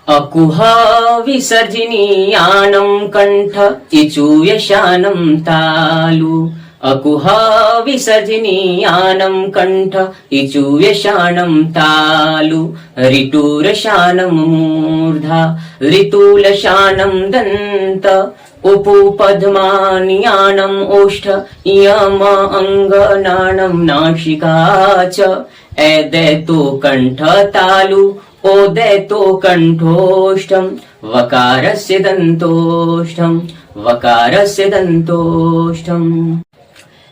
अकुह विसर्जनीयानं कंठ इचूयशानं तालु। अकुह विसर्जनीयानं कंठ इचूयशानं तालु। ऋटुरशानं मूर्धा ऋतुलशानं दंत उपपद्मानियानम् ओष्ठ यम अंगनानं नासिका च। एदैतो कंठ तालु ओदैतो कंठोष्ठम वकारस्य दंतोष्ठम वकारस्य दंतोष्ठम।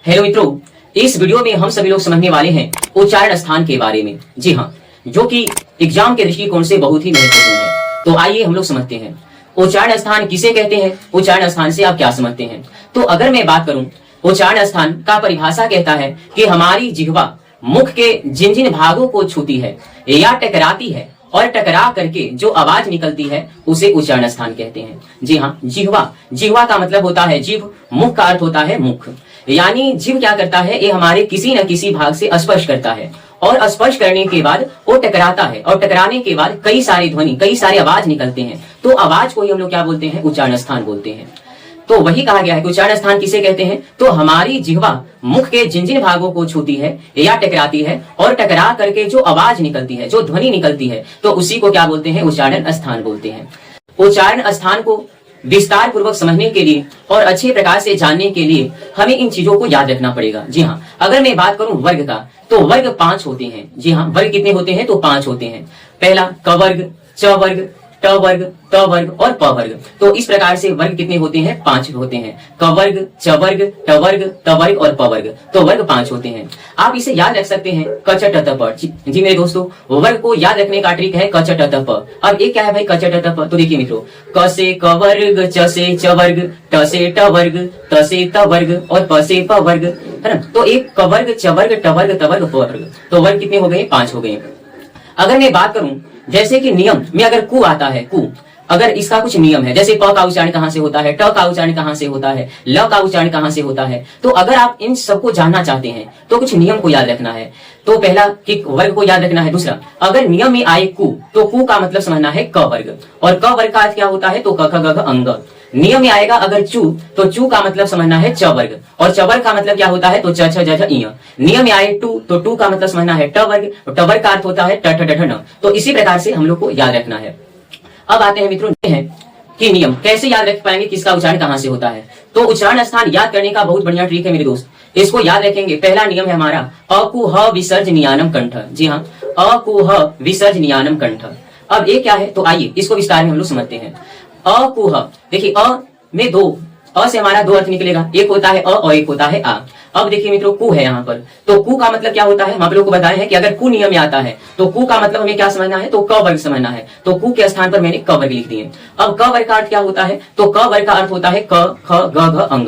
हेलो मित्रों, इस वीडियो में हम सभी लोग समझने वाले हैं उच्चारण स्थान के बारे में। जी हाँ, जो कि एग्जाम के दृष्टिकोण से बहुत ही महत्वपूर्ण है। तो आइए हम लोग समझते हैं उच्चारण स्थान किसे कहते हैं, उच्चारण स्थान से आप क्या समझते हैं। तो अगर मैं बात करूं, उच्चारण स्थान का परिभाषा कहता है कि हमारी जिह्वा मुख के जिन जिन भागों को छूती है या टकराती है और टकरा करके जो आवाज निकलती है उसे उच्चारण स्थान कहते हैं। जी हाँ, जिह्वा, जिह्वा का मतलब होता है जीभ, मुख का अर्थ होता है मुख। यानी जीभ क्या करता है, ये हमारे किसी न किसी भाग से स्पर्श करता है और स्पर्श करने के बाद वो टकराता है और टकराने के बाद कई सारी ध्वनि, कई सारे आवाज निकलते हैं। तो आवाज को ही हम लोग क्या बोलते हैं, उच्चारण स्थान बोलते हैं। तो वही कहा गया है कि उच्चारण स्थान किसे कहते हैं, तो हमारी जिह्वा मुख के जिन जिन भागों को छूती है या टकराती है और टकरा करके जो आवाज निकलती है, जो ध्वनि निकलती है, तो उसी को क्या बोलते हैं, उच्चारण स्थान बोलते हैं। उच्चारण स्थान को विस्तार पूर्वक समझने के लिए और अच्छे प्रकार से जानने के लिए हमें इन चीजों को याद रखना पड़ेगा। जी हाँ, अगर मैं बात करूं वर्ग का, तो वर्ग 5 होते हैं। जी हाँ, वर्ग कितने होते हैं, तो 5 होते हैं। पहला क वर्ग, च वर्ग, ट वर्ग, त वर्ग और प वर्ग। तो इस प्रकार से वर्ग कितने होते हैं, 5 होते हैं। क वर्ग, च वर्ग, ट वर्ग, त वर्ग और प वर्ग। तो वर्ग 5 होते हैं। आप इसे याद रख सकते हैं क च ट त प। जी मेरे दोस्तों, वर्ग को याद रखने का ट्रिक है क च ट त प। अब एक क्या है भाई क च ट त प, तो देखिए मित्रों, क से क वर्ग, च से च वर्ग, ट से ट वर्ग, त से त वर्ग और प से प वर्ग, है ना। तो एक क वर्ग, च वर्ग, ट वर्ग, त वर्ग, प वर्ग। तो वर्ग कितने हो गए, 5 हो गए। अगर मैं बात करूं जैसे कि नियम में, अगर कु आता है, कु, अगर इसका कुछ नियम है, जैसे प का उच्चारण कहां से होता है, ट का उच्चारण कहां से होता है, ल का उच्चारण कहां से होता है, तो अगर आप इन सबको जानना चाहते हैं तो कुछ नियम को याद रखना है। तो पहला कि वर्ग को याद रखना है। दूसरा, अगर नियम में आए कु, तो कु का मतलब समझना है क वर्ग, और क वर्ग का अर्थ क्या होता है, तो क ख ग घ अंग। नियम में आएगा अगर चू, तो चू का मतलब समझना है च वर्ग, और च वर्ग का मतलब क्या होता है, तो च छ ज झ इ। नियम में आए टू, तो टू का मतलब समझना है ट वर्ग, और ट वर्ग का अर्थ होता है ट ठ ड ढ न। तो इसी प्रकार से हम लोग को याद रखना है। अब आते हैं मित्रों, ये है कि नियम कैसे याद रख पाएंगे, किसका उच्चारण कहां से होता है। तो उच्चारण स्थान याद करने का बहुत बढ़िया ट्रिक है मेरे दोस्त, इसको याद रखेंगे। पहला नियम है हमारा अकुह विसर्जनीयानम कंठ। जी हाँ, अकुह विसर्जनीयानम कंठ। अब ये क्या है, तो आइए इसको विस्तार में हम लोग समझते हैं। अकुह, देखिए अ में दो, अ से हमारा 2 अर्थ निकलेगा, एक होता है अ और एक होता है आ। अब देखिए मित्रों, कु है यहाँ पर, तो कु का मतलब क्या होता है, हम आप लोग को बताया है कि अगर कु नियम में आता है तो कु का मतलब हमें क्या समझना है, तो क वर्ग समझना है। तो कु के स्थान पर मैंने क वर्ग लिख दिए। अब क वर्ग का अर्थ क्या होता है, तो क वर्ग का अर्थ होता है क ख ग घ अंग।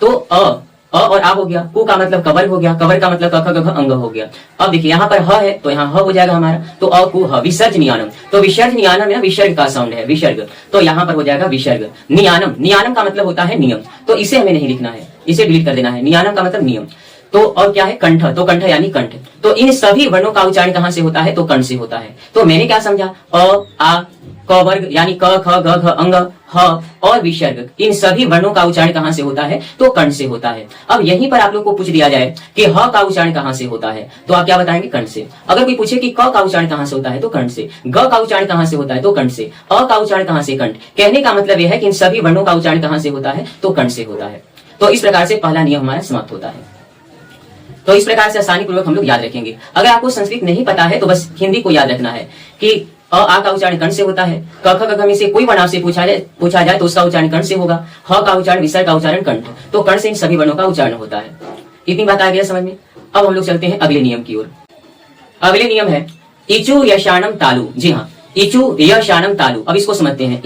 तो अ और आ हो गया, कु का मतलब कवर हो गया, कवर का मतलब क ख ग घ अंग हो गया। अब देखिए यहाँ पर ह है, तो यहाँ ह हो जाएगा हमारा, तो अकुह विसर्जनीयानम। तो विसर्जनीयानम है, विसर्ग का साउंड है, विसर्ग, तो यहाँ पर हो जाएगा विसर्ग। नियानम, नियानम का मतलब होता है नियम, तो इसे हमें नहीं लिखना है, इसे डिलीट कर देना है। नियानम का मतलब नियम। तो और क्या है, कंठ, तो कंठ यानी कंठ। तो इन सभी वर्णों का उच्चारण कहां से होता है, तो कंठ से होता है। तो मैंने क्या समझा, अ आ क वर्ग यानी क ख ग घ अंग, ह और विसर्ग, इन सभी वर्णों का उच्चारण कहां से होता है, तो कंठ से होता है। अब यहीं पर आप लोग को पूछ दिया जाए कि ह का उच्चारण कहां से होता है, तो आप क्या बताएंगे, कंठ से। अगर कोई पूछे कि क का उच्चारण कहां से होता है, तो कंठ से। ग का उच्चारण कहां से होता है, तो कंठ से। अ का उच्चारण कहां से, कंठ। कहने का मतलब यह है कि इन सभी वर्णों का उच्चारण कहां से होता है, तो कंठ से होता है। तो इस प्रकार से पहला नियम हमारा समाप्त होता है। तो इस प्रकार से आसानी पूर्वक हम लोग याद रखेंगे। अगर आपको संस्कृत नहीं पता है तो बस हिंदी को याद रखना है कि अ आ का उच्चारण कंठ से होता है, क ख ग घ में से कोई वर्ण से पूछा जाए तो उसका उच्चारण कंठ से होगा, ह का उच्चारण, विसर्ग का उच्चारण कंठ, तो कंठ से इन सभी वर्णों का उच्चारण होता है। इतनी बात आ गया समझ में। अब हम लोग चलते हैं अगले नियम की ओर। अगले नियम है इचु यशानम तालु। जी हाँ, इचु यशानम तालु। अब इसको समझते हैं।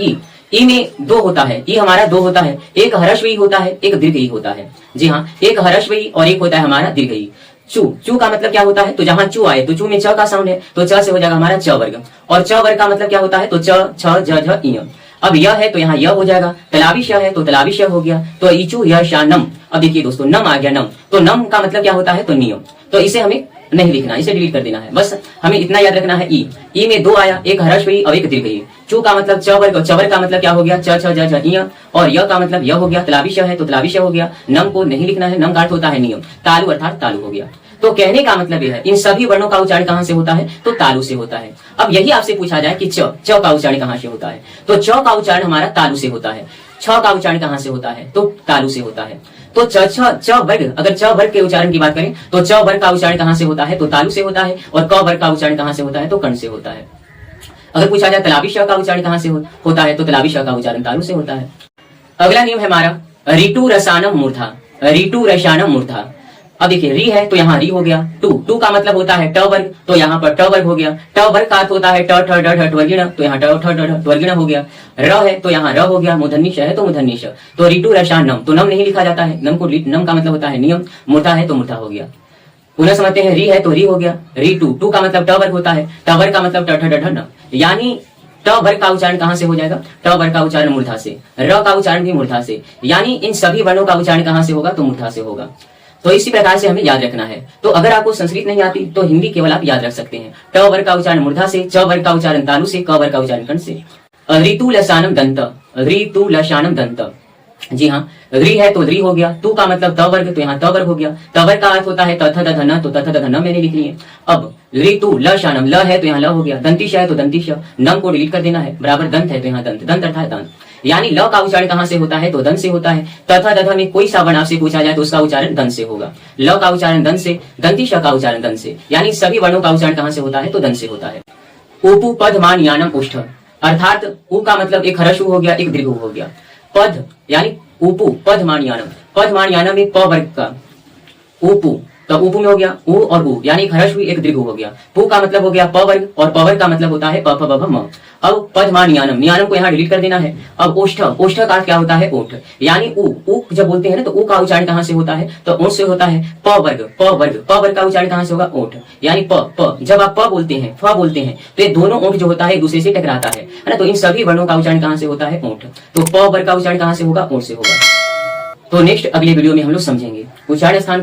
ई में 2 होता है, ई हमारा 2 होता है, एक हर्ष ई होता है, एक दीर्घ ई होता है। जी हाँ, एक हर्ष ई और एक होता है हमारा दीर्घ ई। चू, चू का मतलब क्या होता है, तो जहां चू आए, तो चू में च का साउंड है, तो च से हो जाएगा हमारा च वर्ग, और च वर्ग का मतलब क्या होता है, तो च छ ज झ इ। अब यह है तो यहाँ यह हो जाएगा, तलावी श है तो तलावी श हो गया, तो इचू यह शानम। अब देखिए दोस्तों, नम आ गया, नम, तो नम का मतलब क्या होता है, तो नियम। तो इसे हमें नहीं लिखना, इसे डिलीट कर देना है। बस हमें इतना याद रखना है। ई में दो आया, एक ह्रस्व ई और एक दीर्घ ई। चू का मतलब च वर्ग, च वर्ग का मतलब क्या हो गया, च छ ज झ इय, और य का मतलब य हो गया, तलावी श है तो तलावी श हो गया। नम को नहीं लिखना है, नम का अर्थ होता है नियम। तालु अर्थात तालु हो गया। तो कहने का मतलब यह है इन सभी वर्णों का उच्चारण कहां से होता है, तो तालु से होता है। अब यही आपसे पूछा जाए कि च का उच्चारण कहां से होता है, तो च का उच्चारण हमारा तालु से होता है। छ का उच्चारण कहां से होता है, तो तालु से होता है। तो च वर्ग, अगर च वर्ग के उच्चारण की बात करें तो च वर्ग का उच्चारण कहां से होता है, तो तालु से होता है। और क वर्ग का उच्चारण कहां से होता है, तो कर्ण से होता है। अगर पूछा जाए तलावी श का उच्चारण कहां से होता है, तो तलावी श का उच्चारण तालु से होता है। अगला नियम है हमारा ऋतु रसानम मूर्धा, ऋतु रसानम मूर्धा। अब देखिए री है तो यहाँ री हो गया, टू का मतलब होता है ट वर्ग, तो यहाँ पर ट वर्ग हो गया। ट वर्ग का अर्थ होता है ट ठ ड ढ वर्गिण, तो यहाँ ट ठ ड ढ वर्गिण हो गया। र है तो यहाँ र हो गया, मूर्धन्य श है तो मूर्धन्य श। तो ऋतु रसानम, तो नम नहीं लिखा जाता है, नम का मतलब होता है नियम। मूर्धा है तो मूर्धा हो गया। पुनः समझते हैं, री है तो री हो गया। री टू का मतलब ट वर्ग होता है, ट वर्ग का मतलब ट ठ ड ढ न, यानी ट वर्ग का उच्चारण कहां से हो जाएगा, ट वर्ग का उच्चारण मूर्धा से। र का उच्चारण भी मूर्धा से, यानी इन सभी वर्णों का उच्चारण कहां से होगा, तो मूर्धा से होगा। तो इसी प्रकार से हमें याद रखना है। तो अगर आपको संस्कृत नहीं आती तो हिंदी केवल आप याद रख सकते हैं। ट वर्ग का उच्चारण मूर्धा से, च वर्ग का उच्चारण तालु से, क वर्ग का उच्चारण कर्ण से। ऋतु लसानम दंत, ऋतु लसानम दंत। जी हाँ, री है तो री हो गया। तू का मतलब त वर्ग, तो यहाँ त वर्ग हो गया। त वर्ग का अर्थ होता है तथ दध न, तो तथ दध न मैंने लिख लिया। अब ऋतु लसानम, ल है तो यहाँ ल हो गया। दंतीश है तो दंतीश, नम को डिलीट कर देना है। बराबर दंत है तो यहाँ दंत, दंत अर्थात दांत। यानी ल का उच्चारण कहां से होता है, तो दंत से होता है। तथा दध में कोई सा वर्ण आपसे पूछा जाए तो उसका उच्चारण दंत से होगा। ल का उच्चारण दंत से, दंतीश का उच्चारण दंत से, यानी सभी वर्णों का उच्चारण कहां से होता है, तो दंत से होता है। उपु पद मान यानम उष्ठ, अर्थात उ का मतलब एक ह्रस्व हो गया, एक दीर्घ हो गया। पद यानी उपु पद मान यानम, पद मान यानम एक प वर्ग का उपु, तो उपु में हो गया उ और उ, यानी एक ह्रस्व एक दीर्घ हो गया। पु का मतलब हो गया प वर्ग, और प वर्ग का मतलब होता है प फ ब भ म। अब पद मान यानम, नियानम को यहाँ डिलीट कर देना है। अब ओष्ठ, ओष्ठ का अर्थ क्या होता है, ओठ, यानी उ जब बोलते हैं ना तो उ का उच्चारण कहां से होता है, तो ओठ से होता है। प वर्ग, प वर्ग, प वर्ग का उच्चारण कहां से होगा, ओठ, यानी प जब आप प बोलते हैं, फ बोलते हैं तो ये दोनों ओठ जो होता है एक दूसरे से टकराता है ना, तो इन सभी वर्णों का उच्चारण कहां से होता है, ओठ। तो प वर्ग का उच्चारण कहां से होगा, ओठ से होगा। तो नेक्स्ट अगले वीडियो में हम लोग समझेंगे उच्चारण स्थान।